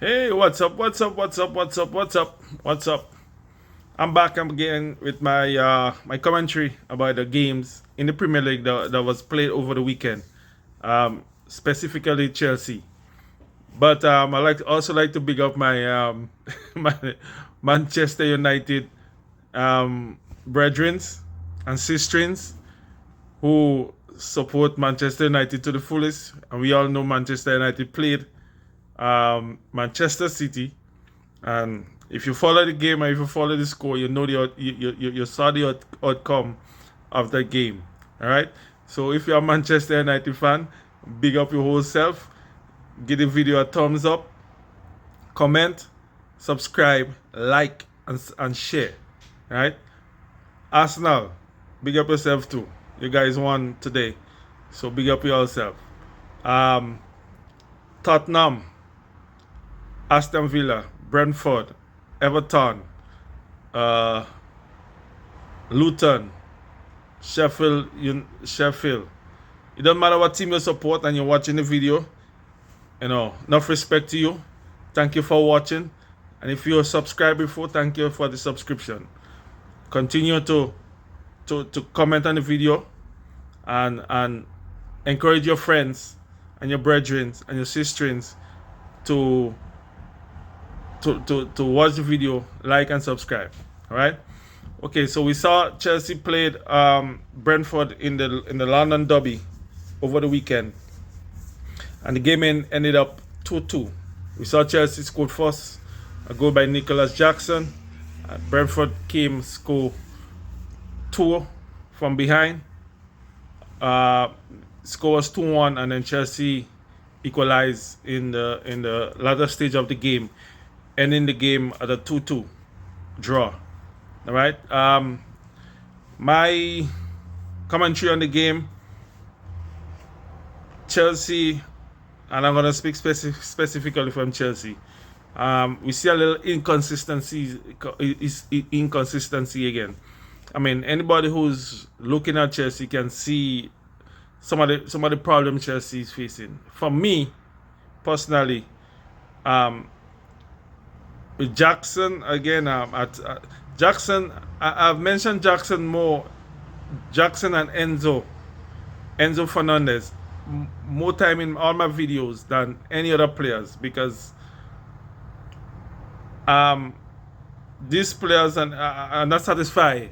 Hey, what's up? What's up? What's up? What's up? What's up? What's up? I'm back again with my commentary about the games in the Premier League that was played over the weekend, specifically Chelsea. But I also like to big up my my Manchester United brethren and sistrins who support Manchester United to the fullest. And we all know Manchester United played Manchester City. And if you follow the game and if you follow the score, you know you saw the outcome of the game. All right. So if you're a Manchester United fan, big up your whole self. Give the video a thumbs up, comment, subscribe, like, and share. All right. Arsenal, big up yourself too. You guys won today, so big up yourself. Um, Tottenham, Aston Villa, Brentford, Everton, uh, Luton, Sheffield. It doesn't matter what team you support and you're watching the video. Enough respect to you. Thank you for watching. And if you're subscribed before, thank you for the subscription. Continue to comment on the video and encourage your friends and your brethren and your sistrins to watch the video, like and subscribe. All right. Okay, so we saw Chelsea played Brentford in the London Derby over the weekend, and the game ended up 2-2. We saw Chelsea scored first, a goal by Nicholas Jackson. Brentford came score two from behind. Score was 2-1, and then Chelsea equalized in the latter stage of the game, ending the game at a 2-2 draw. All right. My commentary on the game: Chelsea, and I'm gonna speak specifically from Chelsea. We see a little inconsistency again. I mean, anybody who's looking at Chelsea can see some of the problems Chelsea is facing. For me, personally, with Jackson again, Jackson, I've mentioned Jackson more, Jackson and Enzo Fernandez, more time in all my videos than any other players, because these players are not satisfied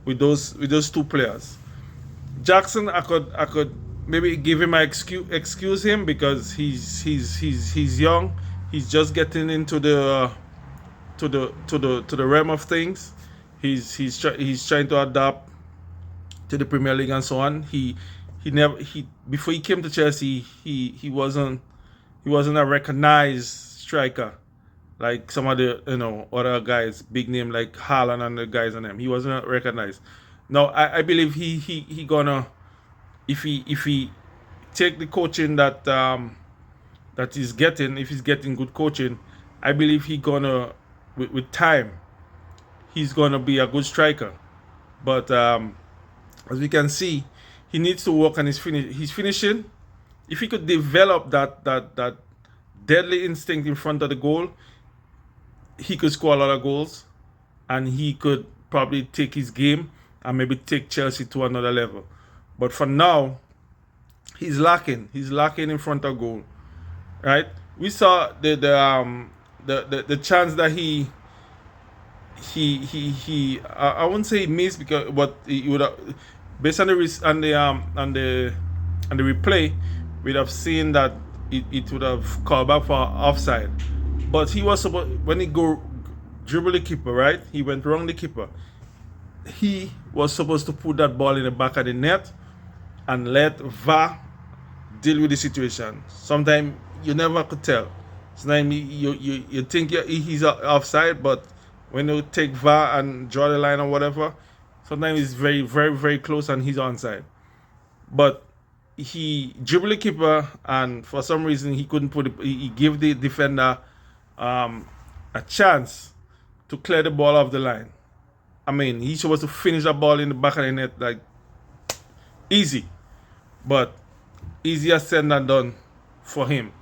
with those two players. Jackson, I could maybe give him my excuse him because he's young. He's just getting into the realm of things. He's trying to adapt to the Premier League and so on. He before he came to Chelsea, he wasn't a recognized striker like some of the other guys, big name like Haaland and the guys on them. He wasn't recognized. Now I believe he gonna, if he take the coaching that he's getting, if he's getting good coaching, I believe he gonna with time he's gonna be a good striker. But as we can see, he needs to work on his finishing. If he could develop that deadly instinct in front of the goal, he could score a lot of goals, and he could probably take his game and maybe take Chelsea to another level. But for now, he's lacking. He's lacking in front of goal. Right? We saw the chance that he I wouldn't say he missed, because but he would have, based on the replay, we'd have seen that it would have called back for offside. But he was supposed, when he go dribble the keeper, right? He went wrong the keeper. He was supposed to put that ball in the back of the net and let VAR deal with the situation. Sometimes you never could tell. Sometimes you think he's offside, but when you take VAR and draw the line or whatever, sometimes it's very, very, very close and he's onside. But he dribbled the keeper, and for some reason he couldn't put it. He gave the defender a chance to clear the ball off the line. I mean, he's supposed to finish the ball in the back of the net like easy, but easier said than done for him.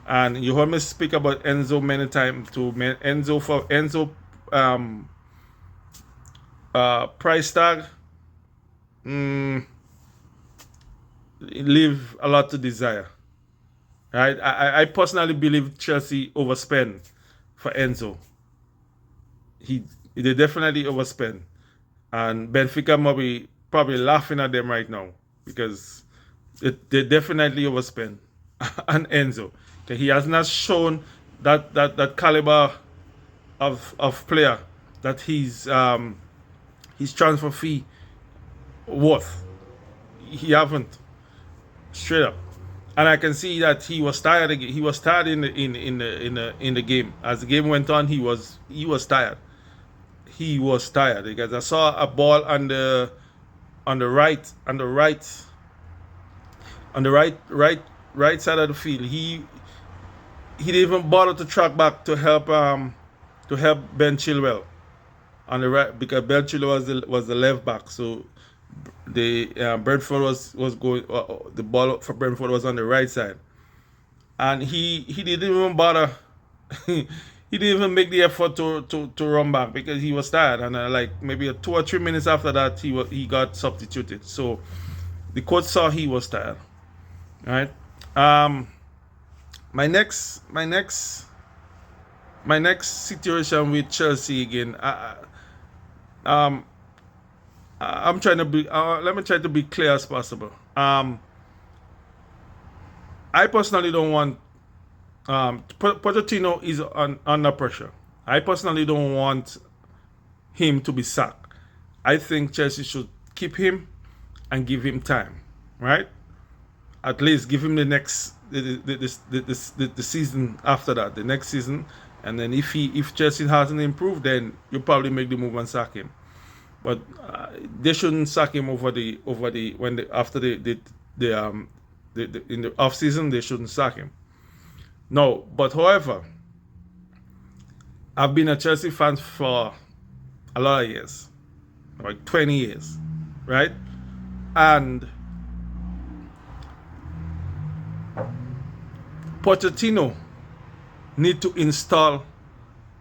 And you heard me speak about Enzo many times too. Enzo price tag, leave a lot to desire. Right? I personally believe Chelsea overspend for Enzo. They definitely overspend, and Benfica might be probably laughing at them right now because they definitely overspend on Enzo. Okay, he has not shown that caliber of player that his transfer fee worth. He haven't, straight up. And I can see that he was tired. He was tired in the game. As the game went on, he was tired. He was tired because I saw a ball on the right side of the field. He didn't even bother to track back to help Ben Chilwell on the right, because Ben Chilwell was the left back. So the Brentford was going, the ball for Brentford was on the right side, and he didn't even bother. He didn't even make the effort to run back because he was tired. And like maybe 2 or 3 minutes after that, he got substituted. So the coach saw he was tired. All right. My next situation with Chelsea again. I'm trying to be. Let me try to be clear as possible. I personally don't want. Pochettino is under pressure. I personally don't want him to be sacked. I think Chelsea should keep him and give him time, right? At least give him the next the season after that, the next season, and then if Chelsea hasn't improved, then you probably make the move and sack him. But they shouldn't sack him after the in the off season. They shouldn't sack him. No, but however, I've been a Chelsea fan for a lot of years, like 20 years, right? And Pochettino need to install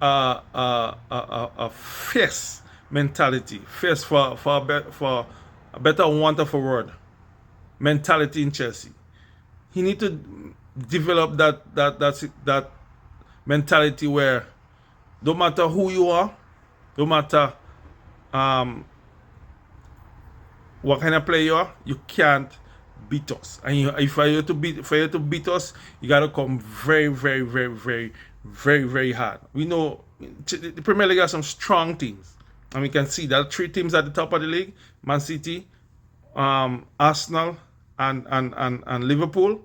a fierce mentality, fierce for a better wonderful word, mentality in Chelsea. He need to develop that mentality where no matter who you are, no matter what kind of player you are, you can't beat us. And for you to beat us, you gotta come very, very, very, very, very, very hard. We know the Premier League has some strong teams, and we can see that 3 teams at the top of the league: Man City, Arsenal, and Liverpool.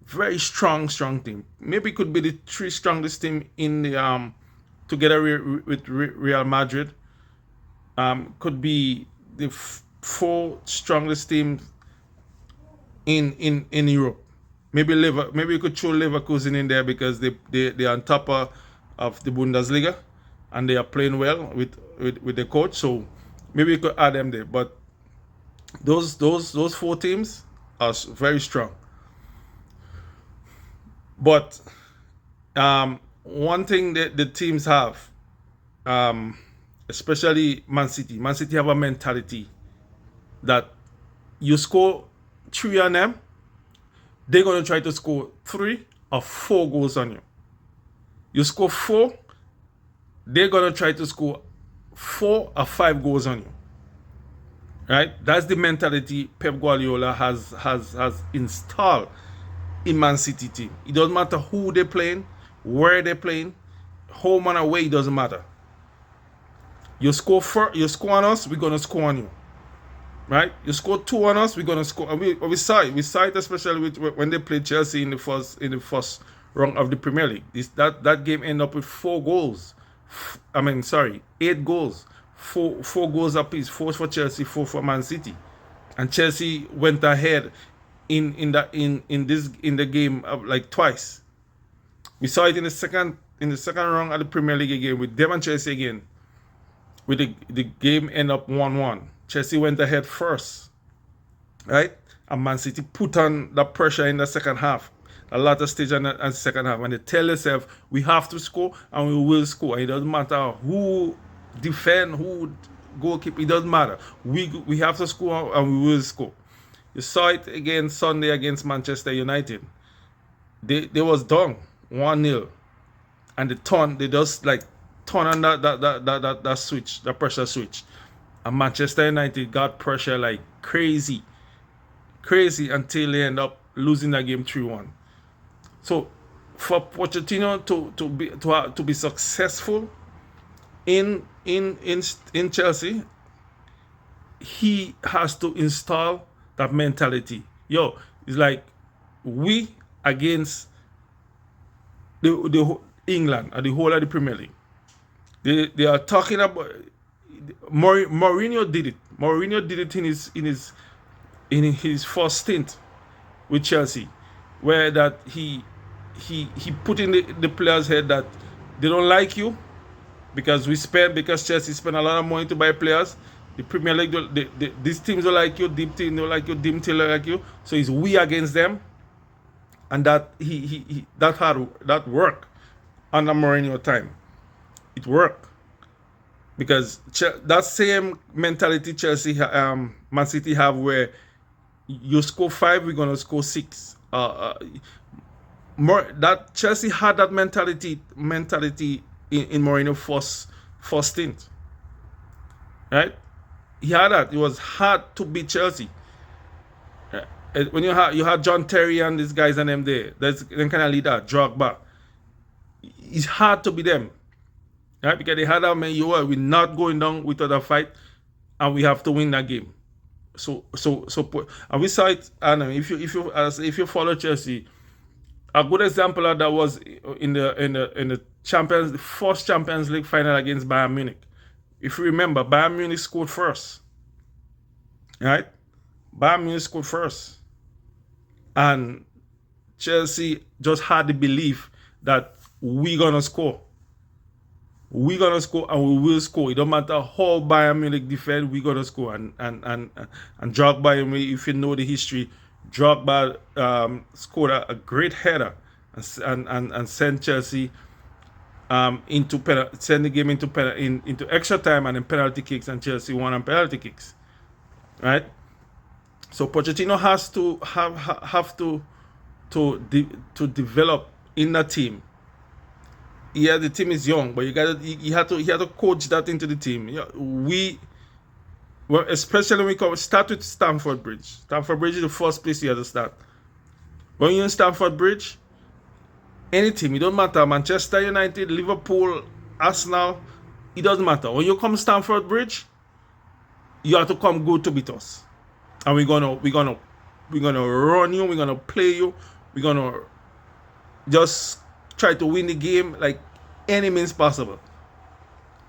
Very strong team. Maybe it could be the 3 strongest team in the together with Real Madrid. Could be the 4 strongest teams in Europe. Maybe you could throw Leverkusen in there because they're on top of the Bundesliga and they are playing well with the coach. So maybe you could add them there. But those 4 teams are very strong. But one thing that the teams have, especially Man City have a mentality that you score 3 on them, they're going to try to score 3 or 4 goals on you. You score 4, they're going to try to score 4 or 5 goals on you. Right? That's the mentality Pep Guardiola has installed in Man City team. It doesn't matter who they're playing, where they're playing, home and away, it doesn't matter. You score on us, we're gonna score on you. Right? You score 2 on us, we're gonna score. And we saw it especially when they played Chelsea in the first round of the Premier League. That game ended up with 4 goals. 8 goals. 4 goals apiece. 4 for Chelsea, 4 for Man City, and Chelsea went ahead in the game like twice. We saw it in the second round of the Premier League again with them and Chelsea again. With the game end up 1-1. Chelsea went ahead first, right? And Man City put on the pressure in the second half. a lot of stage and second half, and they tell themselves we have to score and we will score. It doesn't matter who defend, who goalkeeper. It doesn't matter. We have to score and we will score. You saw it again Sunday against Manchester United. They was down 1-0, and they just like turn on that switch, that pressure switch, and Manchester United got pressure like crazy until they end up losing that game 3-1. So for Pochettino to be successful in Chelsea, he has to install that mentality. It's like we against the England and the whole of the Premier League. They are talking about Mourinho did it. Mourinho did it in his first stint with Chelsea, where that he put in the players' head that they don't like you because Chelsea spend a lot of money to buy players. The Premier League, these teams don't like you, deep team don't like you, deep team don't like you. So it's we against them, and that that worked under Mourinho time. It worked because that same mentality Chelsea, Man City have, where you score 5, we're gonna score 6. That Chelsea had that mentality in Mourinho first stint, right? He had that. It was hard to beat Chelsea. When you had John Terry and these guys and them there, that's them kind of leader, Drogba. It's hard to beat them, right? Because they had that man. We're not going down without a fight, and we have to win that game. So, and we saw it. And if you follow Chelsea, a good example of that was in the first Champions League final against Bayern Munich. If you remember, Bayern Munich scored first, right? Bayern Munich scored first, and Chelsea just had the belief that we're gonna score. We're gonna score and we will score. It don't matter how Bayern Munich defend, we're gonna score. And Drogba, if you know the history, Drogba scored a great header and sent Chelsea send the game into extra time and then penalty kicks, and Chelsea won on penalty kicks, right? So Pochettino has to have to develop in the team. Yeah, the team is young, but he had to coach that into the team. Especially when we start with Stamford Bridge. Stamford Bridge is the first place you have to start. When you're in Stamford Bridge, any team, it don't matter, Manchester United, Liverpool, Arsenal, it doesn't matter. When you come to Stamford Bridge, you have to come good to beat us. And we're gonna run you, we're gonna play you, we're gonna just try to win the game like any means possible.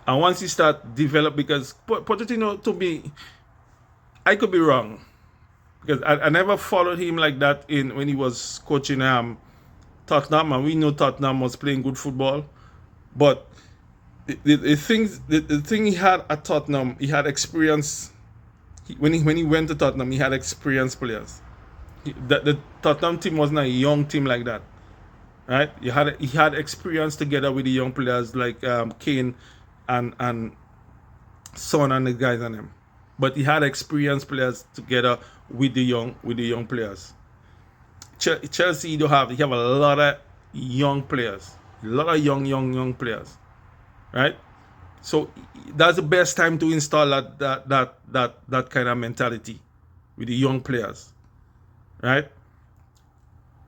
And once you start develop, because Pochettino, to me, I could be wrong, because I never followed him like that when he was coaching Tottenham, and we know Tottenham was playing good football. But the thing he had at Tottenham, he had experience. When he went to Tottenham, he had experienced players. The Tottenham team wasn't a young team like that, right? He had experience together with the young players like Kane and Son and the guys and them. But he had experienced players together with the young players. Chelsea, you have a lot of young players, a lot of young players, right? So that's the best time to install that kind of mentality with the young players, right?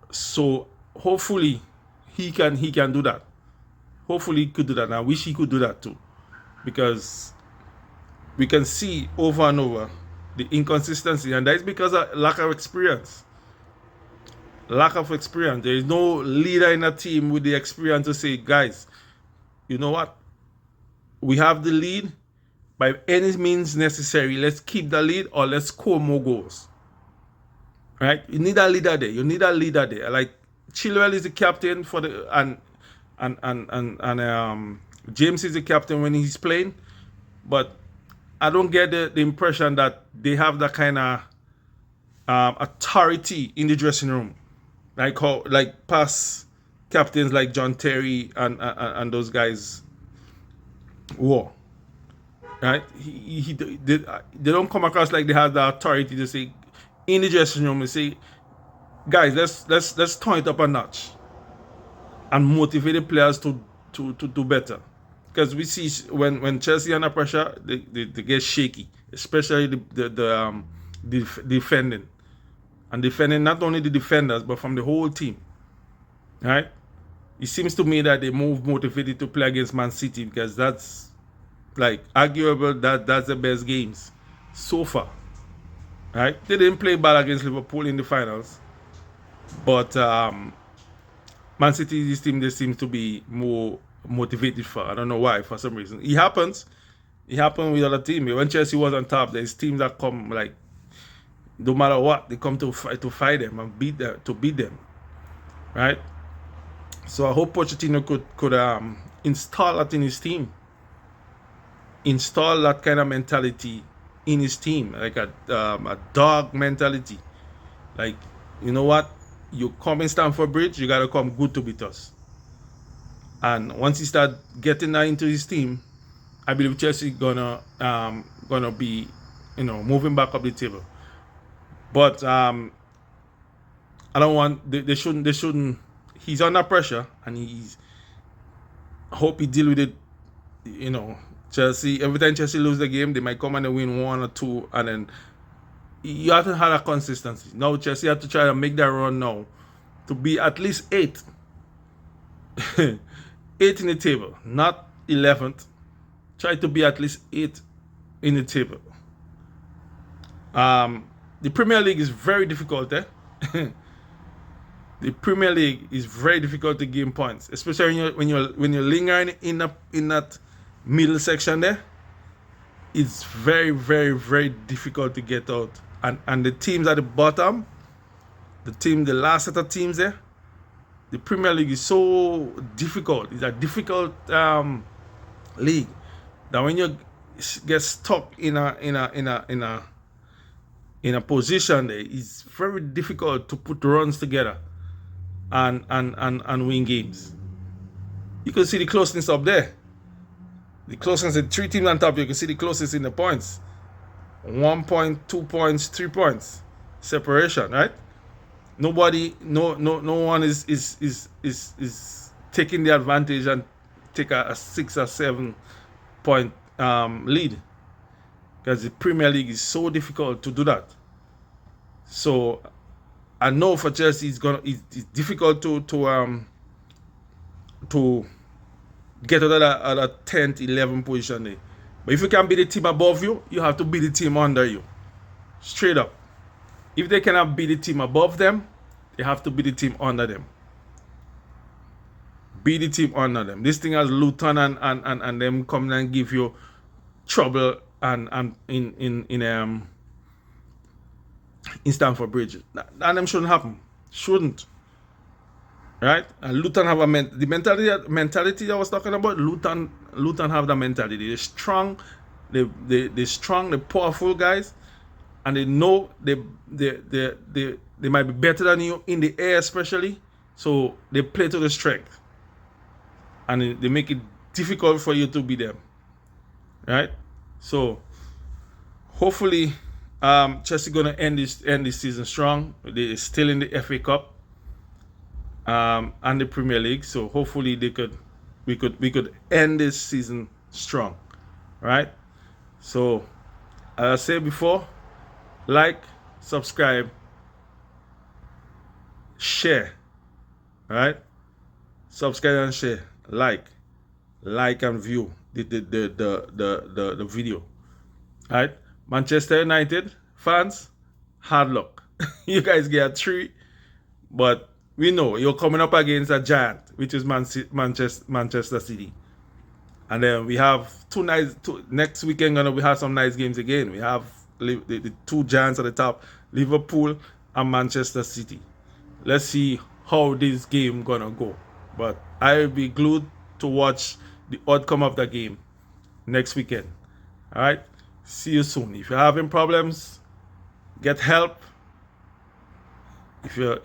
So hopefully he can do that. Hopefully he could do that. And I wish he could do that too, because we can see over and over the inconsistency, and that is because of lack of experience. Lack of experience. There is no leader in a team with the experience to say, guys, you know what? We have the lead. By any means necessary, let's keep the lead or let's score more goals. Right? You need a leader there. Like Chilwell is the captain for the and James is the captain when he's playing, but I don't get the impression that they have that kind of authority in the dressing room. like past captains like John Terry and those guys were. Right? They don't come across like they have the authority to say in the dressing room and say, guys, let's turn it up a notch and motivate the players to do better. Because we see when Chelsea under pressure, they get shaky, especially the defending. And defending not only the defenders, but from the whole team. Right? It seems to me that they move motivated to play against Man City because that's like arguable that's the best games so far. Right? They didn't play bad against Liverpool in the finals. But Man City, this team, they seem to be more motivated for. I don't know why, for some reason. It happens. It happened with other teams. When Chelsea was on top, there's teams that come like no matter what, they come to fight them and beat them. Right? So I hope Pochettino could install that in his team. Install that kind of mentality in his team, like a dog mentality. Like, you know what? You come in Stamford Bridge, you gotta come good to beat us. And once he start getting that into his team, I believe Chelsea gonna be, moving back up the table. But I don't want they shouldn't. He's under pressure, and I hope he deal with it. Chelsea, every time Chelsea lose the game, they might come and they win 1 or 2, and then you have to have a consistency. Now Chelsea have to try to make that run now to be at least 8. 8 in the table, not 11th. Try to be at least 8 in the table. The Premier League is very difficult, eh? The Premier League is very difficult to gain points, especially when you're lingering in that middle section there. It's very, very, very difficult to get out. And the teams at the bottom, the last set of teams there, the Premier League is so difficult. It's a difficult league that when you get stuck in a position there, it's very difficult to put runs together and win games. You can see the closeness up there. The closest, the 3 teams on top, you can see the closest in the points. 1 point, 2 points, 3 points separation, right? No one is taking the advantage and take a 6 or 7 point lead, because the Premier League is so difficult to do that. So I know for Chelsea it's difficult to get out of that 10th, 11th position there. But if you can beat the team above you, you have to beat the team under you. Straight up. If they cannot beat the team above them, they have to beat the team under them. Beat the team under them. This thing has Luton and them coming and give you trouble and in Stamford Bridge. That them shouldn't happen. Shouldn't. Right? And Luton have the mentality I was talking about. Luton have the mentality. They're strong. They're strong. They're powerful guys, and they know they might be better than you in the air, especially. So they play to the strength, and they make it difficult for you to beat them. Right? So hopefully, Chelsea gonna end this season strong. They're still in the FA Cup. And the Premier League, so hopefully we could end this season strong, right? So as I said before, like, subscribe, share, right? Subscribe and share, like and view the video, right? Manchester United fans, hard luck. You guys get a 3, but we know you're coming up against a giant, which is Manchester City. And then we have next weekend we have some nice games again. We have the 2 giants at the top, Liverpool and Manchester City. Let's see how this game gonna go. But I'll be glued to watch the outcome of the game next weekend. Alright? See you soon. If you're having problems, get help. If you're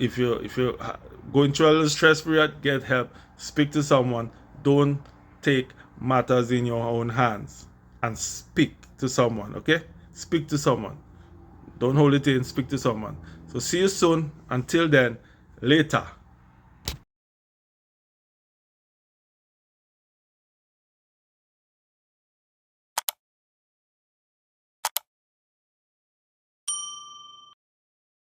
going through a little stress period, get help. Speak to someone. Don't take matters in your own hands, and speak to someone. Okay, speak to someone. Don't hold it in. Speak to someone. So see you soon. Until then, later.